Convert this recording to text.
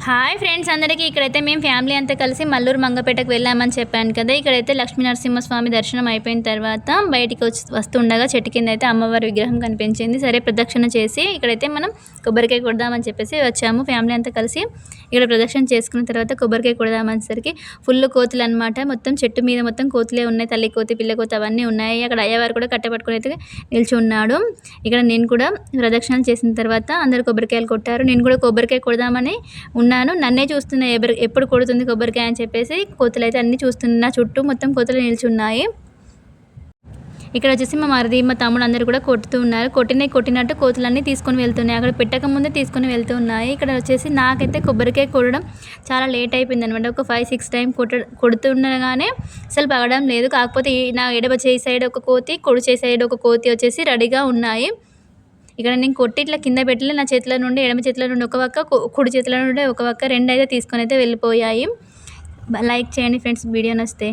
Hi friends అందరికీ ఇక్కడైతే మేము ఫ్యామిలీ అంతా కలిసి మల్లూరు మంగపేటకు వెళ్ళామని చెప్పాను కదా. ఇక్కడైతే లక్ష్మీ నరసింహస్వామి దర్శనం అయిపోయిన తర్వాత బయటికి వస్తుండగా చెట్టు కింద అయితే అమ్మవారి విగ్రహం కనిపించింది. సరే ప్రదక్షిణ చేసి ఇక్కడైతే మనం కొబ్బరికాయ కొడదామని చెప్పేసి వచ్చాము ఫ్యామిలీ అంతా కలిసి. ఇక్కడ ప్రదక్షిణ చేసుకున్న తర్వాత కొబ్బరికాయ కొడదామనేసరికి ఫుల్ కోతులు అనమాట. మొత్తం చెట్టు మీద మొత్తం కోతులే ఉన్నాయి. తల్లి కోతి, పిల్ల కోతి అవన్నీ ఉన్నాయి. అక్కడ అయ్యవారు కూడా కట్టెపట్టుకుని అయితే నిలిచి ఉన్నాడు. ఇక్కడ నేను కూడా ప్రదక్షిణలు చేసిన తర్వాత అందరు కొబ్బరికాయలు కొట్టారు. నేను కూడా కొబ్బరికాయ కొడదామని ఉన్నాను. నన్నే చూస్తున్నా ఎప్పుడు కొడుతుంది కొబ్బరికాయ అని చెప్పేసి. కోతులు అయితే అన్నీ చూస్తున్నా, చుట్టూ మొత్తం కోతులు నిల్చున్నాయి. ఇక్కడ వచ్చేసి మా మరిది, మా తమ్ముడు అందరూ కూడా కొడుతూ ఉన్నారు. కొట్టినట్టు కోతులన్నీ తీసుకొని వెళ్తున్నాయి. అక్కడ పెట్టక ముందే తీసుకొని వెళ్తూ ఉన్నాయి. ఇక్కడ వచ్చేసి నాకైతే కొబ్బరికాయ కొడడం చాలా లేట్ అయిపోయింది అనమాట. ఒక 5-6 టైం కొడుతుండగానే అసలు పగడం లేదు. కాకపోతే నా ఎడమ చేయి సైడ్ ఒక కోతి, కుడి చేయి సైడ్ ఒక కోతి వచ్చేసి రెడీగా ఉన్నాయి. ఇక్కడ నేను కొట్టి ఇట్లా కింద పెట్టలే. నా చేతిలో నుండి, ఎడమ చేతిలో నుండి ఒక పక్క, కుడి చేతిలో నుండి ఒక పక్క, 2 అయితే తీసుకొని అయితే వెళ్ళిపోయాయి. లైక్ చేయండి ఫ్రెండ్స్ వీడియో నచ్చితే.